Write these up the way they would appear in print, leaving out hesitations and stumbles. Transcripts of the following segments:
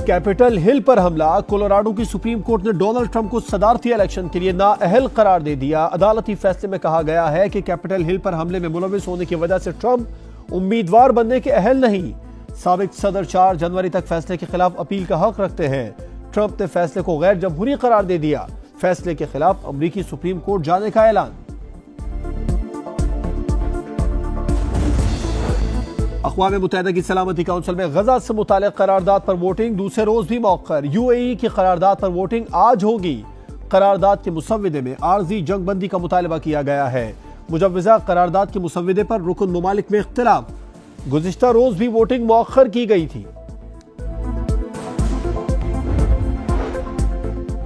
Capitol Hill पर हमला। Colorado की सुप्रीम कोर्ट ने डोनाल्ड ट्रंप को सदारती इलेक्शन के लिए नाअहल करार दे दिया। अदालती फैसले में कहा गया है कि कैपिटल हिल पर हमले में मुलविस होने की वजह से ट्रंप उम्मीदवार बनने के अहल नहीं। साबिक सदर 4 जनवरी तक फैसले के खिलाफ अपील का हक रखते हैं। ट्रंप ने फैसले को गैर जमहूरी करार दे दिया। फैसले के खिलाफ अमरीकी सुप्रीम कोर्ट जाने का ऐलान। अक़वाम मुत्तहिदा की सलामती काउंसिल में गजा से मुताल्लिक़ करारदाद पर वोटिंग दूसरे रोज भी मौखर। यूएई की करारदाद पर वोटिंग आज होगी। करारदाद के मुसव्विदे में आर्जी जंगबंदी का मुतालबा किया गया है। मुजव्विज़ा करारदाद के मुसव्विदे पर रुकन ममालिक में इख्तिलाफ। गुज़िश्ता रोज भी वोटिंग मौखर की गई थी।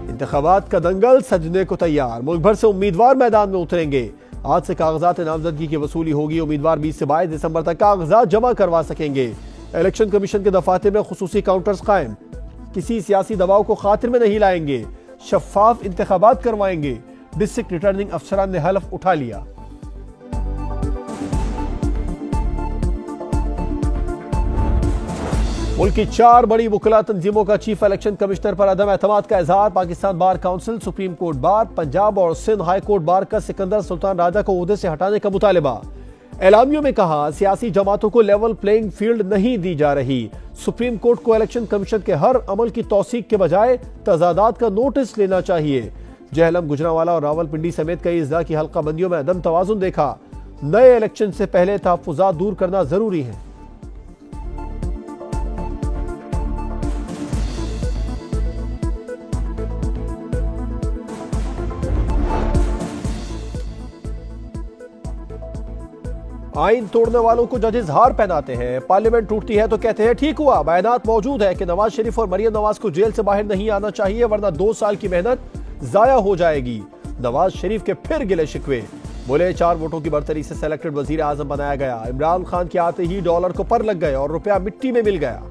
इंतखाबात का दंगल सजने को तैयार। मुल्क भर से उम्मीदवार मैदान में उतरेंगे। आज से कागजात नामजदगी की वसूली होगी। उम्मीदवार 20 से 22 दिसंबर तक कागजात जमा करवा सकेंगे। इलेक्शन कमीशन के दफातर में खुसूसी काउंटर्स कायम। किसी सियासी दबाव को खातिर में नहीं लाएंगे। शफाफ इंतखाबात करवाएंगे। डिस्ट्रिक्ट रिटर्निंग अफसरान ने हल्फ उठा लिया। मुल्क की 4 बड़ी वकला तंजीमों का चीफ इलेक्शन कमिश्नर पर अदम एतमाद का इजहार। Pakistan bar council, supreme court bar, Punjab और सिंध हाई कोर्ट बार का सिकंदर सुल्तान राजा को ओहदे से हटाने का मुतालबा। एलामियों में कहा सियासी जमातों को लेवल प्लेइंग फील्ड नहीं दी जा रही। सुप्रीम कोर्ट को इलेक्शन कमीशन के हर अमल की तौसीक के बजाय तजादात का नोटिस लेना चाहिए। जहलम, गुजरांवाला और रावलपिंडी समेत कई अजला की हल्का बंदियों में अदम तवाजुन देखा। नए इलेक्शन से पहले तहफ्फुजात दूर करना जरूरी है। आइन तोड़ने वालों को जजेस हार पहनाते हैं। पार्लियामेंट टूटती है तो कहते हैं ठीक हुआ। बयानात मौजूद है कि नवाज शरीफ और मरियम नवाज को जेल से बाहर नहीं आना चाहिए वरना 2 साल की मेहनत जाया हो जाएगी। नवाज शरीफ के फिर गिले शिकवे। बोले 4 वोटों की बढ़तरी से सेलेक्टेड वजीर आजम बनाया गया। इमरान खान के आते ही डॉलर को पर लग गए और रुपया मिट्टी में मिल गया।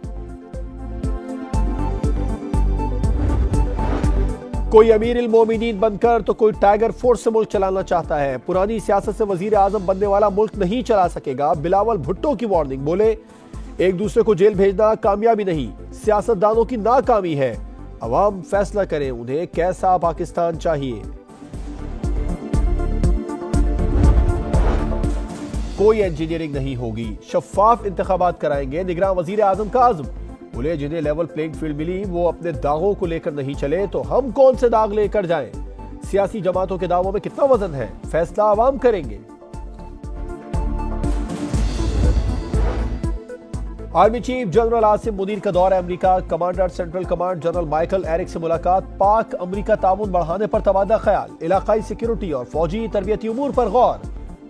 कोई अमीर इल मोमिनीन बनकर तो कोई टाइगर फोर्स से मुल्क चलाना चाहता है। पुरानी सियासत से वजीर आजम बनने वाला मुल्क नहीं चला सकेगा। बिलावल भुट्टो की वार्निंग। बोले एक दूसरे को जेल भेजना कामयाबी नहीं, सियासतदानों की नाकामी है। अवाम फैसला करें उन्हें कैसा पाकिस्तान चाहिए। कोई इंजीनियरिंग नहीं होगी, शफाफ इंतखाबात कराएंगे। निगरान वजीर आजम का आज़म। बोले जिन्हें लेवल प्लेइंग फील्ड मिली वो अपने दागों को लेकर नहीं चले तो हम कौन से दाग लेकर जाएं। सियासी जमातों के दावों में कितना वजन है, फैसला आवाम करेंगे। Army chief general Asim Munir का दौरा America. Commander central command general Michael Erik से मुलाकात। पाक अमेरिका ताउन बढ़ाने पर तबादला ख्याल। इलाकाई सिक्योरिटी और फौजी तरबियती उमूर पर गौर।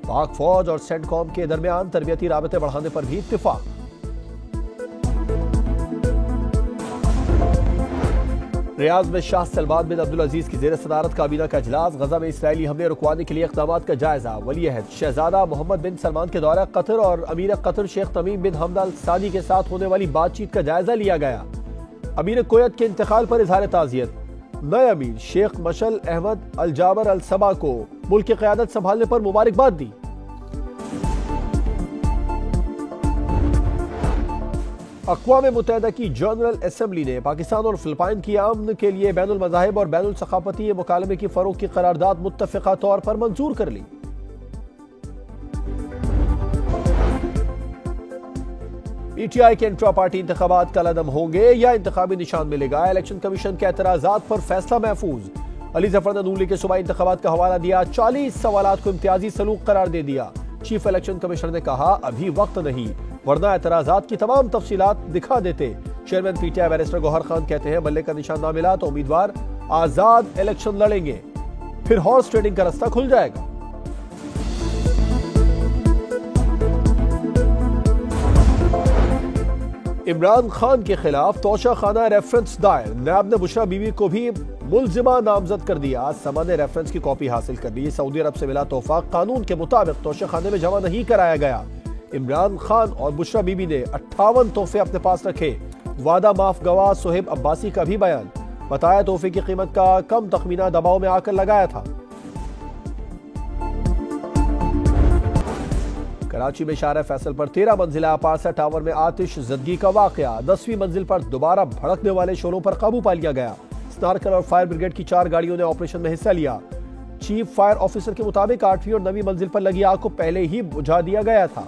पाक फौज और सेंटकॉम के दरमियान तरबियती राबते बढ़ाने पर भी इत्तिफाक। रियाद में शाह सलमान बिन अब्दुल अजीज की जेर सदारत काबीना का इजलास। गजा में इसराइली हमले रुकवाने के लिए इक़दाम का जायजा। वली अहद शहजादा मोहम्मद बिन सलमान के दौरा कतर और अमीर कतर शेख तमीम बिन हमद अल सानी के साथ होने वाली बातचीत का जायजा लिया गया। अमीर कुवैत के इंतकाल पर इजहार ताज़ियत। नए अमीर शेख मशल अहमद अल जाबर अल सबा को मुल्क की क़यादत संभालने पर मुबारकबाद दी। अक़वाम मुत्तहिदा की जनरल असेंबली ने पाकिस्तान और फिलिपाइन की अमन के लिए बैनुल मज़ाहिब और बैनुल सक़ाफ़ती मुकालमे की फ़रोग़ की करारदाद मुत्तफ़िक़ा तौर पर मंजूर कर ली। पीटीआई के इंट्रा पार्टी इंतखाबात कल अदम होंगे या इंतखाबी निशान मिलेगा। इलेक्शन कमीशन के एतराज़ात पर फैसला महफूज। अली ज़फ़र ने नूली के सूबाई इंतखाबात का हवाला दिया। 40 सवालात को इम्तियाजी सलूक करार दे दिया। चीफ इलेक्शन कमिश्नर ने कहा अभी वक्त नहीं वरना एतराज़ात की तमाम तफसीलात दिखा देते। Chairman PTI barrister Gohar Khan कहते हैं बल्ले का निशान ना मिला तो उम्मीदवार आजाद इलेक्शन लड़ेंगे, फिर हॉर्स ट्रेडिंग का रास्ता खुल जाएगा। इमरान खान के खिलाफ तोशाखाना रेफरेंस दायर। नैब ने बुशरा बीवी को भी मुल्जिमा नामजद कर दिया। समा ने रेफरेंस की कॉपी हासिल कर ली। सऊदी अरब से मिला तोहफा कानून के मुताबिक तोशाखाने में जमा नहीं कराया गया। इमरान खान और बुशरा बीबी ने 58 तोहफे अपने पास रखे। वादा माफ गवाह सोहेब अब्बासी का भी बयान। बताया तोहफे की कीमत का कम तखमीना दबाव में आकर लगाया था। कराची में शाहरा फैसल पर 13 मंजिला पारसा टावर में आतिश जदगी का वाकया। 10वीं मंजिल पर दोबारा भड़कने वाले शोलों पर काबू पा लिया गया। स्नार्कल और फायर ब्रिगेड की 4 गाड़ियों ने ऑपरेशन में हिस्सा लिया। चीफ फायर ऑफिसर के मुताबिक 8वीं और 9वीं मंजिल पर लगी आग को पहले ही बुझा दिया गया था।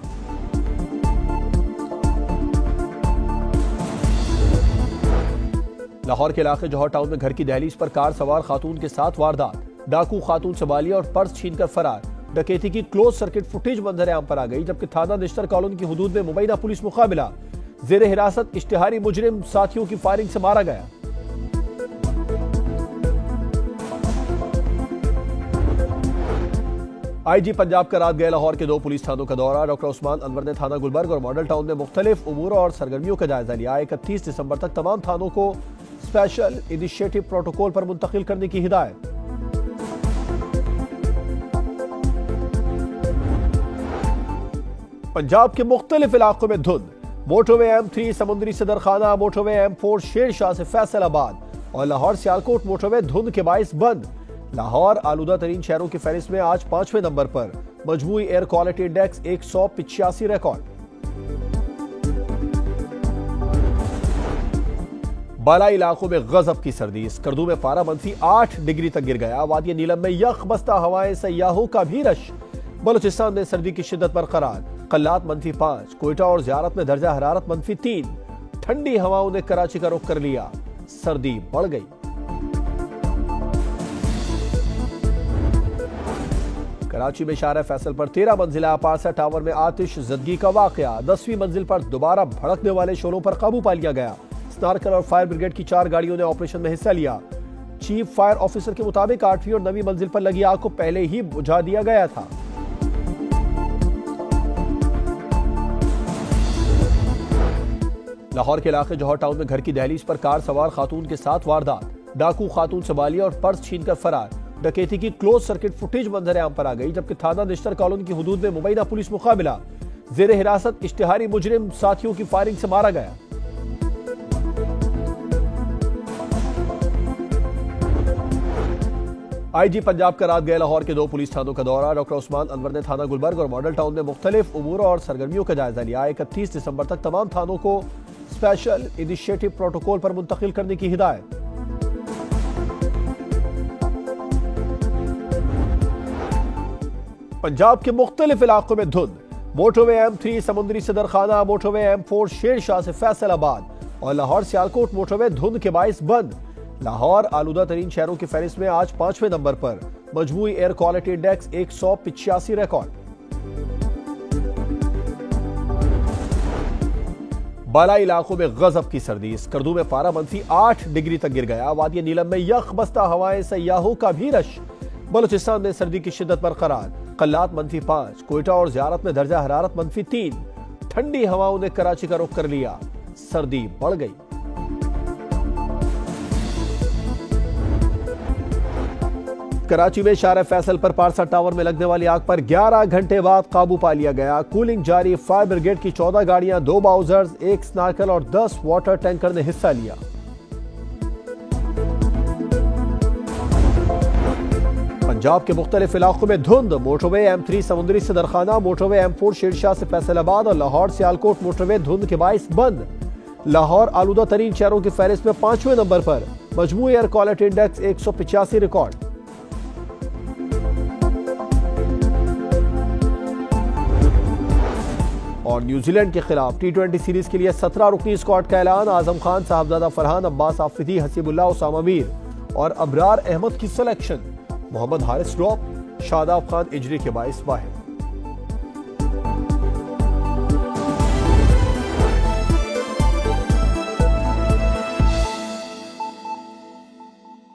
लाहौर के इलाके जौहर टाउन में घर की दहलीज पर कार सवार खातून के साथ वारदात। डाकू खातून से बालिया और पर्स छीनकर फरार। डकैती की क्लोज सर्किट फुटेज मंजर आम पर आ गई, जबकि थाना निश्तर कॉलोनी की हुदूद में मुबैना पुलिस मुकाबला। जेर हिरासत इश्तिहारी मुजरिम साथियों की फायरिंग से मारा गया। आईजी पंजाब का रात गए लाहौर के 2 पुलिस थानों का दौरा। डॉक्टर उस्मान अनवर ने थाना गुलबर्ग और मॉडल टाउन में मुख्तलिफ उमूर और सरगर्मियों का जायजा लिया। 31 दिसंबर तक तमाम थानों को स्पेशल इनिशिएटिव प्रोटोकॉल पर मुंतकिल करने की हिदायत। पंजाब के मुख्तलिफ इलाकों में धुंध। मोटरवे M3 समुद्री सदरखाना, मोटरवे M4 शेरशाह से फैसलाबाद और लाहौर सियालकोट मोटरवे धुंध के बाइस बंद। लाहौर आलूदा तरीन शहरों की फहरिस्त में आज 5वें नंबर पर। मजमूई एयर क्वालिटी इंडेक्स 185 रिकॉर्ड। बालाई इलाकों में गजब की सर्दी। स्कर्दू में पारा -8 डिग्री तक गिर गया। वादी नीलम में यख बस्ता हवाएं, सयाहों का भी रश। बलूचिस्तान में सर्दी की शिद्दत बरकरार। कल्लात -5, कोयटा और ज़ियारत में दर्जा हरारत -3। ठंडी हवाओं ने कराची का रुख कर लिया, सर्दी बढ़ गई। कराची में शाहरा फैसल पर 13 मंजिला पारसा टावर में आतिश जदगी का वाकया। 10वीं मंजिल पर दोबारा भड़कने वाले शोलों पर काबू पा लिया गया। स्नार्कल और फायर ब्रिगेड की 4 गाड़ियों ने ऑपरेशन में हिस्सा लिया। चीफ फायर ऑफिसर के मुताबिक 8वीं और 9वीं मंजिल पर लगी आग को पहले ही बुझा दिया गया था। लाहौर के इलाके जौहर टाउन में घर की दहलीज पर कार सवार खातून के साथ वारदात। डाकू खातून से बालिया और पर्स छीनकर फरार। डकैती की क्लोज सर्किट फुटेज मंजर आम पर आ गई, जबकि थाना निश्तर कॉलोनी की हुदूद में मुबैना पुलिस मुकाबला। जेर हिरासत इश्तिहारी मुजरिम साथियों की फायरिंग से मारा गया। आईजी पंजाब का रात गए लाहौर के 2 पुलिस थानों का दौरा। डॉक्टर उस्मान अनवर ने थाना गुलबर्ग और मॉडल टाउन में मुख्तलिफ उमूर और सरगर्मियों का जायजा लिया। 31 दिसंबर तक तमाम थानों को स्पेशल इनिशिएटिव प्रोटोकॉल पर मुंतकिल करने की हिदायत। पंजाब के मुख्तलिफ इलाकों में धुंध। मोटरवे M3 समुद्री सदरखाना, मोटरवे M4 शेरशाह से फैसलाबाद और लाहौर सियालकोट मोटरवे धुंध के बाइस बंद। लाहौर आलूदा तरीन शहरों की फहरिस्त में आज 5वें नंबर पर। मजमूई एयर क्वालिटी इंडेक्स 185 रिकॉर्ड। बालाई इलाकों में गजब की सर्दी। स्कर्दू में पारा -8 डिग्री तक गिर गया। वादी नीलम में यख बस्ता हवाएं, सयाहों का भी रश। बलूचिस्तान में सर्दी की शिद्दत बरकरार। कल्लात -5, कोयटा और ज़ियारत में दर्जा हरारत -3। ठंडी हवाओं ने कराची का रुख कर लिया, सर्दी बढ़ गई। कराची में शाहरा फैसल पर पारसा टावर में लगने वाली आग पर 11 घंटे बाद काबू पा लिया गया। कूलिंग जारी। फायर ब्रिगेड की 14 गाड़ियां, 2 बाउजर्स, 1 स्नार्कल और 10 वाटर टैंकर ने हिस्सा लिया। पंजाब के मुख्तलिफ इलाकों में धुंध। मोटरवे M3 समुद्री सदरखाना, मोटरवे M4 शेरशाह से फैसलाबाद और लाहौर सियालकोट मोटरवे धुंध के बाइस बंद। लाहौर आलूदा तरीन शहरों की फहरिस्त में 5वें नंबर पर। मजमूई एयर क्वालिटी इंडेक्स 185 रिकॉर्ड। और न्यूजीलैंड के खिलाफ T20 सीरीज के लिए 17 रुकनी स्क्वाड का ऐलान। आजम खान, साहबजादा फरहान, अब्बास आफरीदी, हसीबुल्लाह, उसामा मीर और अबरार अहमद की selection. Mohammad Haris drop, Shadab Khan injury के बाइस बाहर।